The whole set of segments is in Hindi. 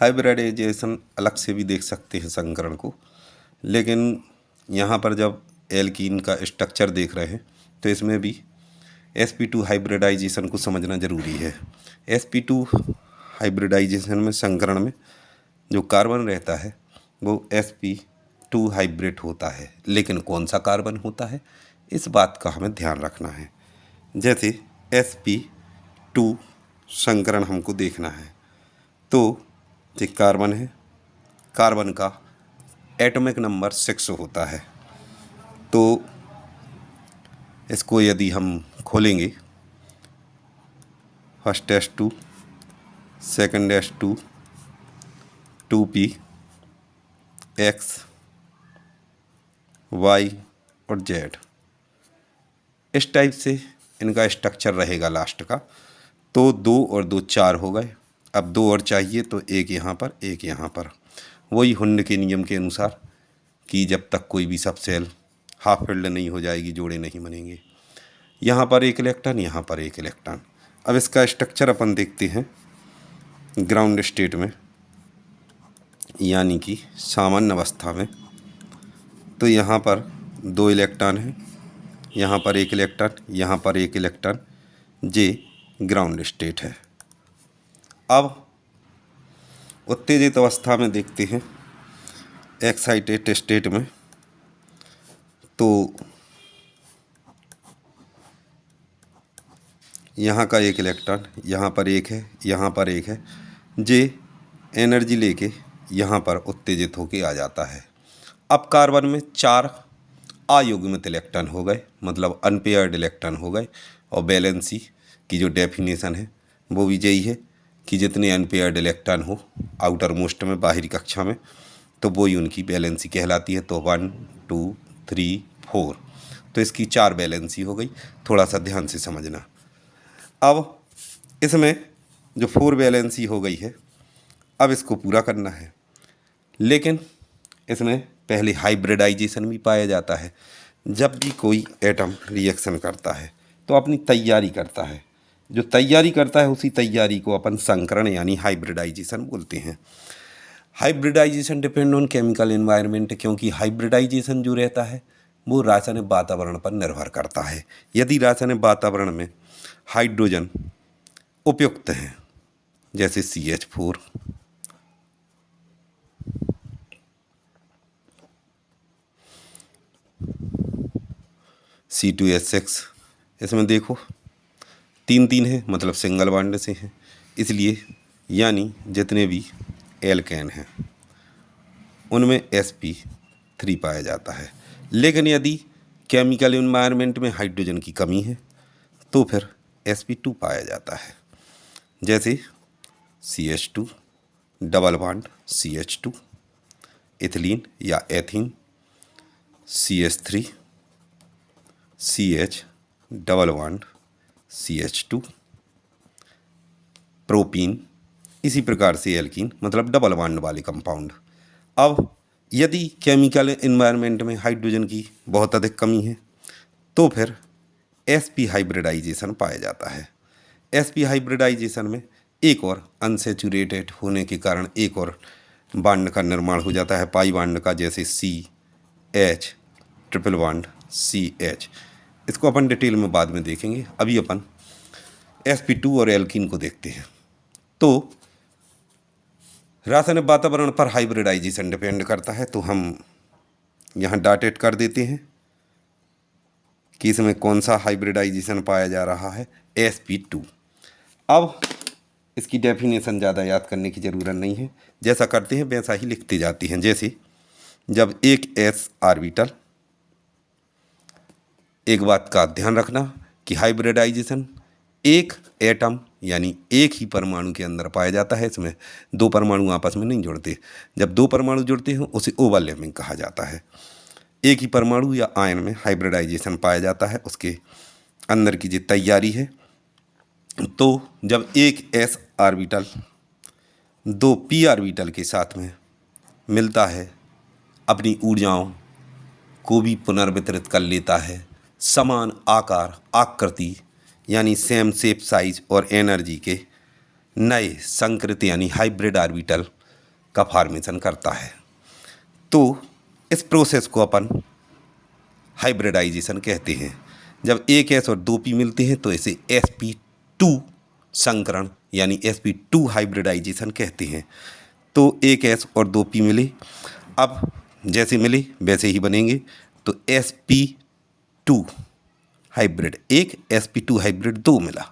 हाइब्रिडाइजेशन अलग से भी देख सकते हैं संकरण को, लेकिन यहाँ पर जब एल्कीन का स्ट्रक्चर देख रहे हैं तो इसमें भी sp2 हाइब्रिडाइजेशन को समझना ज़रूरी है। sp2 हाइब्रिडाइजेशन में संकरण में जो कार्बन रहता है वो sp2 हाइब्रिड होता है, लेकिन कौन सा कार्बन होता है इस बात का हमें ध्यान रखना है। जैसे sp2 संकरण हमको देखना है तो ये कार्बन है, कार्बन का एटॉमिक नंबर 6 होता है। तो इसको यदि हम खोलेंगे, first S2, second S2, 2p, x, y और z, इस टाइप से इनका स्ट्रक्चर रहेगा लास्ट का। तो 2 और 2 4 हो गए। अब 2 और चाहिए तो एक यहाँ पर, एक यहाँ पर। वही हुंड के नियम के अनुसार कि जब तक कोई भी सब सेल हाफ फिल्ड नहीं हो जाएगी जोड़े नहीं बनेंगे। यहाँ पर एक इलेक्ट्रॉन, यहाँ पर एक इलेक्ट्रॉन। अब इसका स्ट्रक्चर अपन देखते हैं ग्राउंड स्टेट में, यानी कि सामान्य अवस्था में। तो यहाँ पर 2 इलेक्ट्रॉन हैं, यहाँ पर एक इलेक्ट्रॉन, यहाँ पर एक इलेक्ट्रॉन, जे ग्राउंड स्टेट है। अब उत्तेजित अवस्था में देखते हैं एक्साइटेड स्टेट में, तो यहाँ का एक इलेक्ट्रॉन, यहाँ पर एक है, यहाँ पर एक है, जे एनर्जी लेके यहाँ पर उत्तेजित होके आ जाता है। अब कार्बन में 4 अयुग्मित इलेक्ट्रॉन हो गए, मतलब अनपेयर्ड इलेक्ट्रॉन हो गए। और वैलेंसी की जो डेफिनेशन है वो भी यही है कि जितने अनपेयर्ड इलेक्ट्रॉन हो आउटर मोस्ट में, बाहरी कक्षा में, तो वही उनकी वैलेंसी कहलाती है। तो 1 2 3 4, तो इसकी 4 वैलेंसी हो गई। थोड़ा सा ध्यान से समझना। अब इसमें जो 4 वैलेंसी हो गई है, अब इसको पूरा करना है, लेकिन इसमें पहले हाइब्रिडाइजेशन भी पाया जाता है। जब भी कोई एटम रिएक्शन करता है तो अपनी तैयारी करता है, जो तैयारी करता है उसी तैयारी को अपन संकरण यानी हाइब्रिडाइजेशन बोलते हैं। Hybridization depend on chemical environment, क्योंकि हाइब्रिडाइजेशन जो रहता है वो रासायनिक वातावरण पर निर्भर करता है। यदि रासायनिक वातावरण में हाइड्रोजन उपयुक्त हैं, जैसे CH4, C2H6, इसमें देखो 3 है, मतलब सिंगल बॉन्ड से हैं, इसलिए यानी जितने भी एल्केन हैं उनमें sp3 पाया जाता है। लेकिन यदि केमिकल एनवायरनमेंट में हाइड्रोजन की कमी है तो फिर sp2 पाया जाता है। जैसे CH2 double bond CH2, ethylene या ethene, CH3 CH double bond CH2, propene, इसी प्रकार से एल्कीन, मतलब डबल बॉन्ड वाले कंपाउंड। अब यदि केमिकल एनवायरनमेंट में हाइड्रोजन की बहुत अधिक कमी है तो फिर sp हाइब्रिडाइजेशन पाया जाता है। sp हाइब्रिडाइजेशन में एक और अनसेचुरेटेड होने के कारण एक और बॉन्ड का निर्माण हो जाता है, पाई बॉन्ड का, जैसे CH ट्रिपल बॉन्ड CH। इसको अपन डिटेल में बाद में देखेंगे, अभी अपन sp2 और एल्कीन को देखते हैं। तो रासायनिक वातावरण पर हाइब्रिडाइजेशन डिपेंड करता है, तो हम यहाँ डॉटेड कर देते हैं कि इसमें कौन सा हाइब्रिडाइजेशन पाया जा रहा है, sp2। अब इसकी डेफिनेशन ज़्यादा याद करने की ज़रूरत नहीं है, जैसा करते हैं वैसा ही लिखते जाते हैं। जैसे जब एक s ऑर्बिटल, एक बात का ध्यान रखना कि हाइब्रिडाइजेशन एक एटम यानी एक ही परमाणु के अंदर पाया जाता है, इसमें 2 परमाणु आपस में नहीं जुड़ते। जब 2 परमाणु जुड़ते हैं उसे ओवरलैपिंग कहा जाता है। एक ही परमाणु या आयन में हाइब्रिडाइजेशन पाया जाता है, उसके अंदर की जो तैयारी है। तो जब एक s ऑर्बिटल 2 p ऑर्बिटल के साथ में मिलता है, अपनी ऊर्जाओं को भी पुनर्वितरित कर लेता है, समान आकार आकृति यानी सेम शेप साइज और एनर्जी के नए संकृत यानी हाइब्रिड ऑर्बिटल का फॉर्मेशन करता है। तो इस प्रोसेस को अपन हाइब्रिडाइजेशन कहते हैं। जब एक एस और दो पी मिलते हैं तो इसे sp2 संकरण यानी sp2 हाइब्रिडाइजेशन कहते हैं। तो एक एस और दो पी मिले, अब जैसे मिले वैसे ही बनेंगे। तो sp2 हाइब्रिड एक, sp2 हाइब्रिड दो मिला,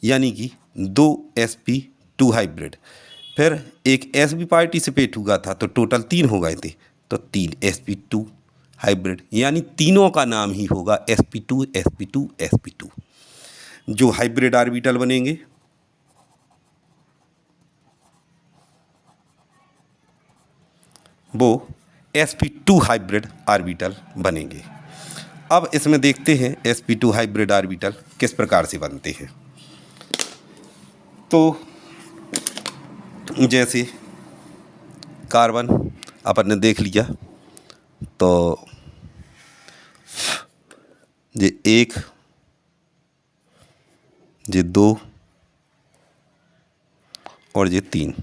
यानी कि दो sp2 हाइब्रिड। फिर एक s भी पार्टिसिपेट हुआ था तो टोटल 3 हो गए थे, तो 3 sp2 हाइब्रिड, यानी तीनों का नाम ही होगा sp2 sp2 sp2। जो हाइब्रिड ऑर्बिटल बनेंगे वो sp2 हाइब्रिड ऑर्बिटल बनेंगे। अब इसमें देखते हैं sp2 हाइब्रिड ऑर्बिटल किस प्रकार से बनते हैं। तो जैसे कार्बन अपन ने देख लिया, तो ये एक, ये दो और ये तीन।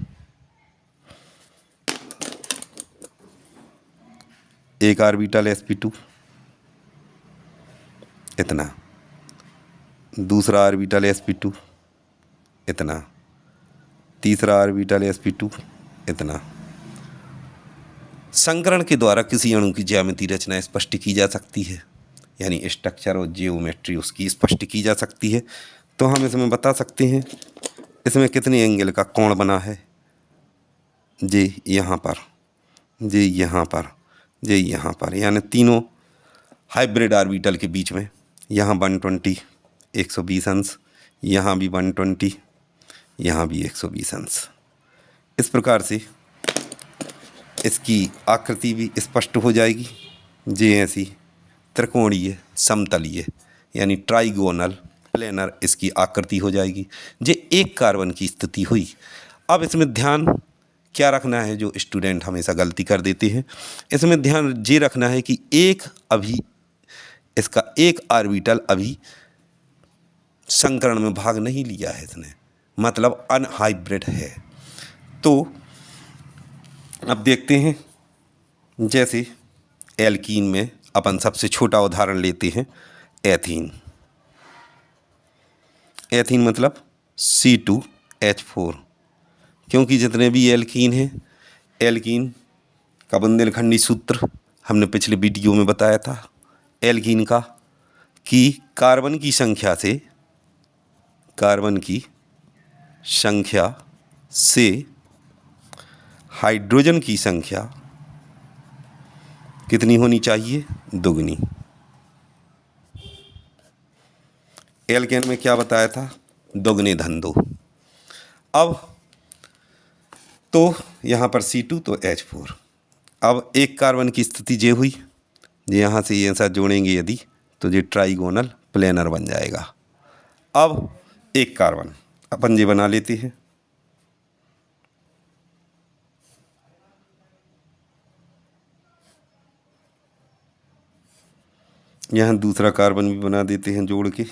एक ऑर्बिटल sp2 इतना, दूसरा ऑर्बिटल sp2 इतना, तीसरा ऑर्बिटल sp2 इतना। संकरण के द्वारा किसी अणु की ज्यामिति रचना स्पष्ट की जा सकती है, यानी स्ट्रक्चर और जियोमेट्री उसकी स्पष्ट की जा सकती है। तो हम इसमें बता सकते हैं इसमें कितने एंगल का कोण बना है। ये यहाँ पर, ये यहाँ पर, ये यहाँ पर, यानी तीनों हाइब्रिड ऑर्बिटल के बीच में यहाँ 120 120 अंश, यहाँ भी 120, यहाँ भी 120 अंश। इस प्रकार से इसकी आकृति भी स्पष्ट हो जाएगी। जे ऐसी त्रिकोणीय समतलीय यानी ट्राइगोनल प्लेनर इसकी आकृति हो जाएगी। जे एक कार्बन की स्थिति हुई। अब इसमें ध्यान क्या रखना है, जो स्टूडेंट हमेशा गलती कर देते हैं, इसमें ध्यान ये रखना है कि एक अभी इसका एक ऑर्बिटल अभी संकरण में भाग नहीं लिया है इसने, मतलब अनहाइब्रिड है। तो अब देखते हैं, जैसे एल्कीन में अपन सबसे छोटा उदाहरण लेते हैं एथीन। एथीन मतलब C2H4, क्योंकि जितने भी एल्कीन हैं, एल्कीन का बुंदेलखंडी सूत्र हमने पिछले वीडियो में बताया था एल्कीन का, कि कार्बन की संख्या से हाइड्रोजन की संख्या कितनी होनी चाहिए, दुगनी। एल्केन में क्या बताया था, दुगने धन दो। अब तो यहाँ पर C2 तो H4। अब एक कार्बन की स्थिति ये हुई, ये यहाँ से ये साथ जोड़ेंगे यदि, तो ये ट्राइगोनल प्लेनर बन जाएगा। अब एक कार्बन अपन ये बना लेते हैं, यहाँ दूसरा कार्बन भी बना देते हैं जोड़ के।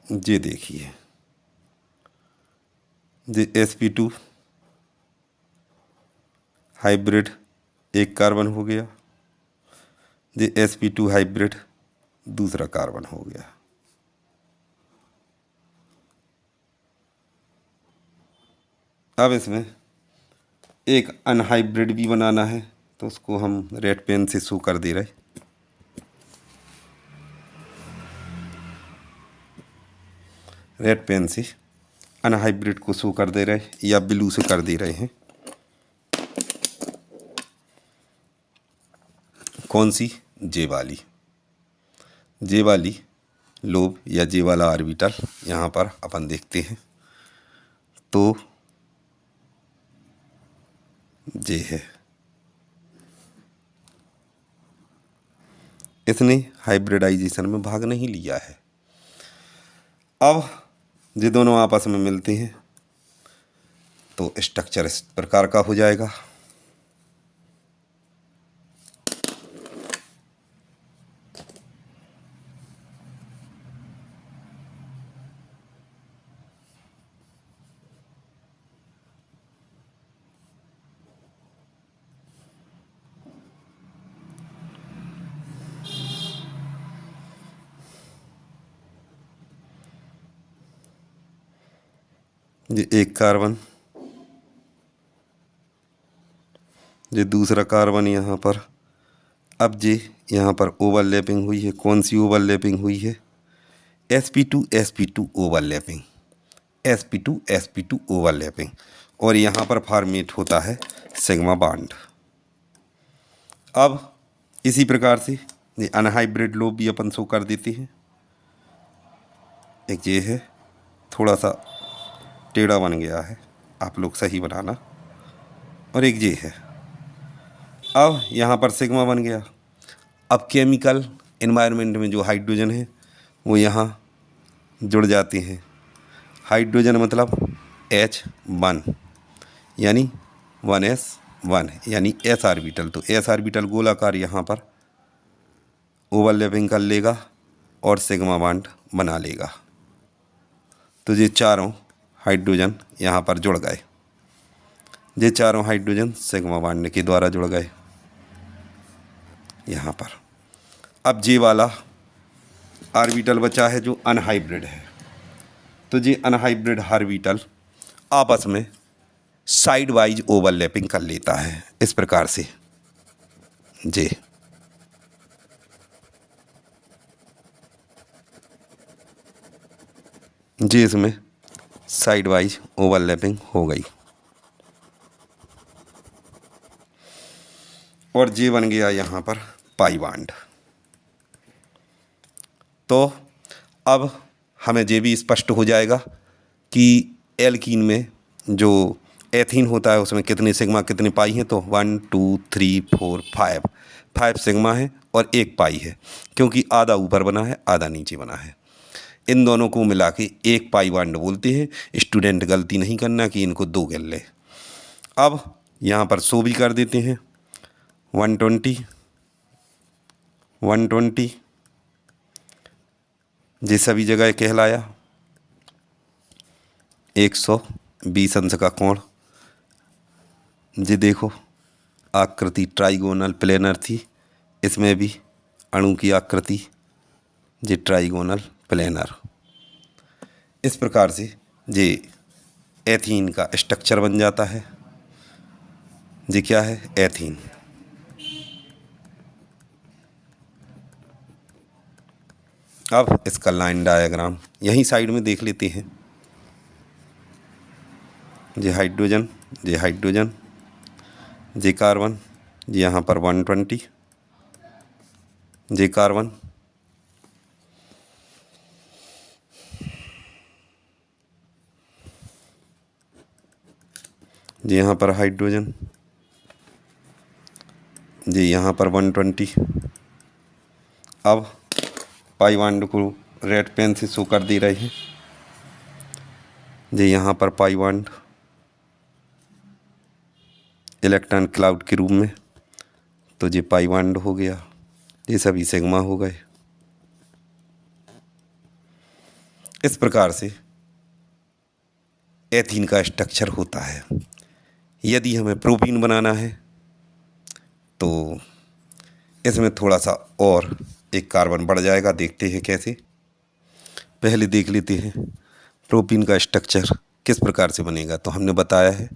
ये देखिए, ये sp2 हाइब्रिड एक कार्बन हो गया, ये sp2 हाइब्रिड दूसरा कार्बन हो गया। अब इसमें एक अनहाइब्रिड भी बनाना है, तो उसको हम रेड पेन से शो कर दे रहे। रेड पेन से अनहाइब्रिड को शो कर दे रहे, या ब्लू से कर दे रहे हैं। कौन सी, जे वाली लोब या जे वाला ऑर्बिटल यहाँ पर अपन देखते हैं, तो जे है। इसने हाइब्रिडाइजेशन में भाग नहीं लिया है। अब ये दोनों आपस में मिलते हैं तो स्ट्रक्चर इस प्रकार का हो जाएगा। ये एक कार्बन, ये दूसरा कार्बन यहाँ पर। अब ये यहाँ पर ओवरलैपिंग हुई है। कौन सी ओवरलैपिंग हुई है? sp2 overlapping, sp2 overlapping. और यहाँ पर फॉर्मेट होता है सिग्मा बॉन्ड। अब इसी प्रकार से ये अनहाइब्रिड लोब भी अपन शो कर देते हैं। एक ये है, थोड़ा सा टेढ़ा बन गया है, आप लोग सही बनाना। और एक ये है। अब यहाँ पर सिग्मा बन गया। अब केमिकल एनवायरनमेंट में जो हाइड्रोजन है वो यहाँ जुड़ जाते हैं। हाइड्रोजन मतलब H1 यानी 1s1 यानी s ऑर्बिटल। तो s ऑर्बिटल गोलाकार यहाँ पर ओवरलैपिंग कर लेगा और सिग्मा बॉन्ड बना लेगा। तो ये चारों हाइड्रोजन यहाँ पर जुड़ गए। ये चारों हाइड्रोजन सिग्मा बॉन्ड के द्वारा जुड़ गए यहाँ पर। अब ये वाला ऑर्बिटल बचा है जो अनहाइब्रिड है। तो ये अनहाइब्रिड ऑर्बिटल आपस में साइड वाइज ओवरलैपिंग कर लेता है इस प्रकार से। जी इसमें साइड वाइज ओवरलैपिंग हो गई और जे बन गया यहाँ पर पाई बॉन्ड। तो अब हमें ये भी स्पष्ट हो जाएगा कि एल्कीन में जो एथीन होता है उसमें कितने सिग्मा कितने पाई हैं। तो 1 2 3 4 5 सिग्मा है और 1 पाई है, क्योंकि आधा ऊपर बना है आधा नीचे बना है। इन दोनों को मिला के 1 पाई बॉन्ड बोलते हैं। स्टूडेंट गलती नहीं करना कि इनको 2 गिन ले। अब यहाँ पर शो भी कर देते हैं 120 ये सभी जगह कहलाया 120 अंश का कोण। ये देखो आकृति ट्राइगोनल प्लेनर थी, इसमें भी अणु की आकृति ये ट्राइगोनल प्लेनर। इस प्रकार से ये एथीन का स्ट्रक्चर बन जाता है। ये क्या है? एथीन। अब इसका लाइन डायग्राम यहीं साइड में देख लेते हैं। ये हाइड्रोजन, ये हाइड्रोजन, ये कार्बन, यहाँ पर 120, ये कार्बन, ये यहाँ पर हाइड्रोजन, ये यहाँ पर 120। अब पाई बॉन्ड को रेड पेन से शो कर दे रहे हैं। ये यहाँ पर पाई बॉन्ड इलेक्ट्रॉन क्लाउड के रूप में। तो ये पाई बॉन्ड हो गया, ये सभी सिग्मा हो गए। इस प्रकार से एथीन का स्ट्रक्चर होता है। यदि हमें प्रोपीन बनाना है तो इसमें थोड़ा सा और एक कार्बन बढ़ जाएगा। देखते हैं कैसे। पहले देख लेते हैं प्रोपीन का स्ट्रक्चर किस प्रकार से बनेगा। तो हमने बताया है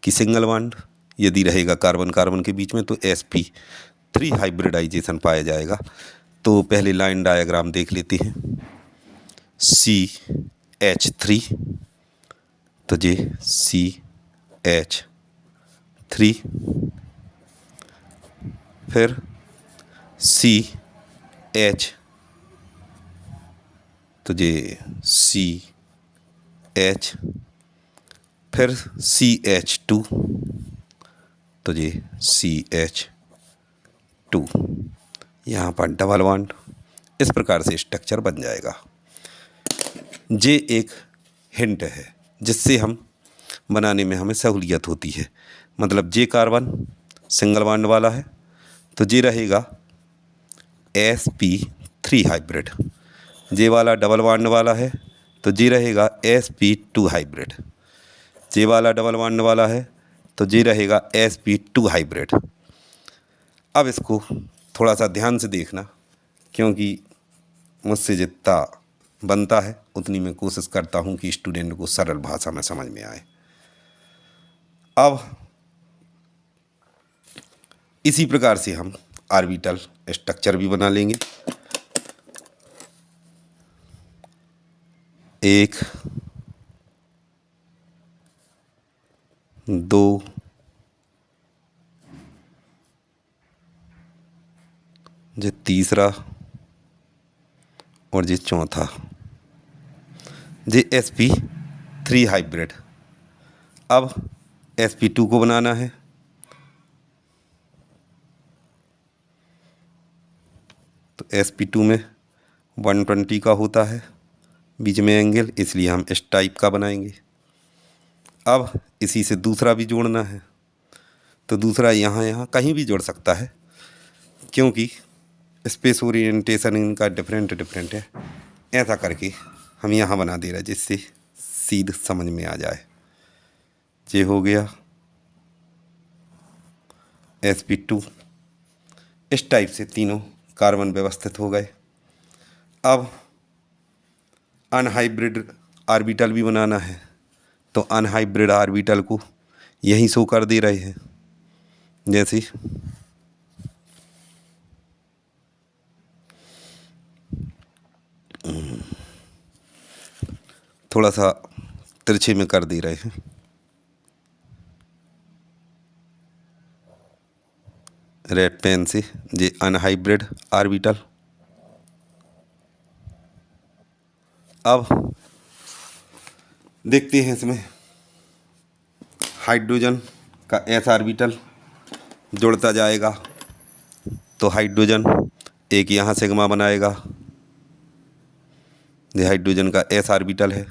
कि सिंगल बॉन्ड यदि रहेगा कार्बन कार्बन के बीच में तो sp3 हाइब्रिडाइजेशन पाया जाएगा। तो पहले लाइन डायग्राम देख लेते हैं। CH3, तो ये CH3, फिर CH, तो ये CH, फिर CH2, तो ये CH2। यहाँ पर डबल बॉन्ड। इस प्रकार से स्ट्रक्चर बन जाएगा। ये एक हिंट है जिससे हम बनाने में हमें सहूलियत होती है। मतलब जे कार्बन सिंगल बॉन्ड वाला है तो ये रहेगा sp3 हाइब्रिड। जे वाला डबल बॉन्ड वाला है तो ये रहेगा sp2 हाइब्रिड। जे वाला डबल बॉन्ड वाला है तो ये रहेगा sp2 हाइब्रिड। अब इसको थोड़ा सा ध्यान से देखना, क्योंकि मुझसे जितना बनता है उतनी मैं कोशिश करता हूँ कि स्टूडेंट को सरल भाषा में समझ में आए। अब इसी प्रकार से हम ऑर्बिटल स्ट्रक्चर भी बना लेंगे। एक, दो, ये तीसरा और ये चौथा, ये sp3 हाइब्रिड। अब sp2 को बनाना है, तो sp2 में 120 का होता है बीच में एंगल, इसलिए हम इस टाइप का बनाएंगे। अब इसी से दूसरा भी जोड़ना है, तो दूसरा यहाँ कहीं भी जोड़ सकता है, क्योंकि स्पेस ओरिएंटेशन इनका डिफरेंट है। ऐसा करके हम यहाँ बना दे रहे हैं जिससे सीध समझ में आ जाए। ये हो गया sp2। इस टाइप से तीनों कार्बन व्यवस्थित हो गए। अब अनहाइब्रिड ऑर्बिटल भी बनाना है, तो अनहाइब्रिड ऑर्बिटल को यहीं शो कर दे रहे हैं। जैसे थोड़ा सा तिरछे में कर दे रहे हैं। रेड पेन से ये अनहाइब्रिड ऑर्बिटल। अब देखते हैं इसमें हाइड्रोजन का s ऑर्बिटल जुड़ता जाएगा, तो हाइड्रोजन एक यहाँ सिग्मा बनाएगा। ये हाइड्रोजन का s ऑर्बिटल है।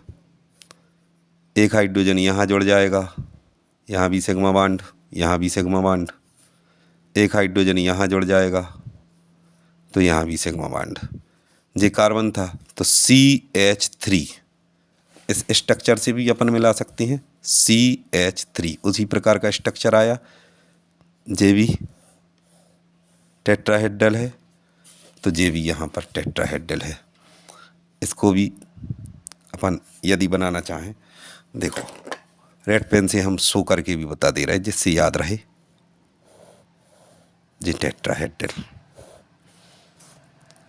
एक हाइड्रोजन यहाँ जुड़ जाएगा, यहाँ भी सिग्मा बॉन्ड, यहाँ भी सिग्मा बॉन्ड। एक हाइड्रोजन यहाँ जुड़ जाएगा, तो यहाँ भी सिग्मा बॉन्ड। ये कार्बन था, तो CH3 इस स्ट्रक्चर से भी अपन मिला सकते हैं। CH3 उसी प्रकार का स्ट्रक्चर आया। ये भी टेट्राहेड्रल है, तो ये भी यहाँ पर टेट्राहेड्रल है। इसको भी अपन यदि बनाना चाहें, देखो रेड पेन से हम शो करके भी बता दे रहे हैं जिससे याद रहे। ये टेट्राहेड्रल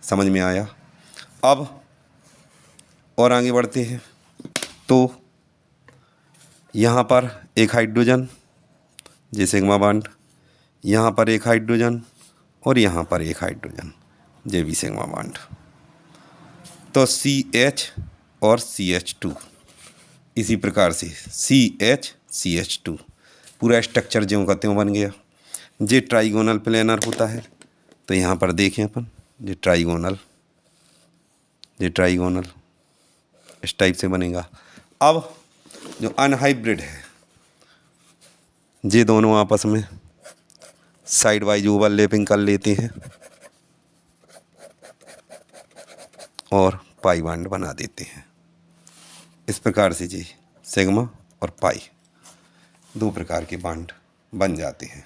समझ में आया। अब और आगे बढ़ते हैं, तो यहाँ पर एक हाइड्रोजन, ये सिग्मा बॉन्ड, यहाँ पर एक हाइड्रोजन और यहाँ पर एक हाइड्रोजन, ये भी सिग्मा बॉन्ड। तो CH और CH2 इसी प्रकार से CH CH2 पूरा स्ट्रक्चर ज्यों का त्यों बन गया। ये ट्राइगोनल प्लेनर होता है, तो यहाँ पर देखें अपन, ये ट्राइगोनल इस टाइप से बनेगा। अब जो अनहाइब्रिड है, ये दोनों आपस में साइड वाइज ओवरलैपिंग कर लेते हैं और पाई बॉन्ड बना देते हैं। इस प्रकार से जी सिग्मा और पाई दो प्रकार के बॉन्ड बन जाते हैं।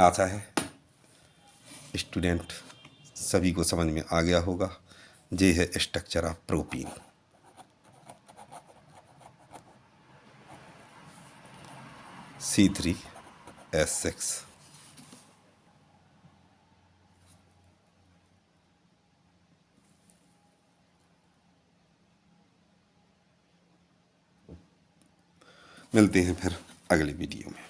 आशा है स्टूडेंट सभी को समझ में आ गया होगा। ये है स्ट्रक्चर ऑफ प्रोपीन। C3H6। मिलते हैं फिर अगले वीडियो में।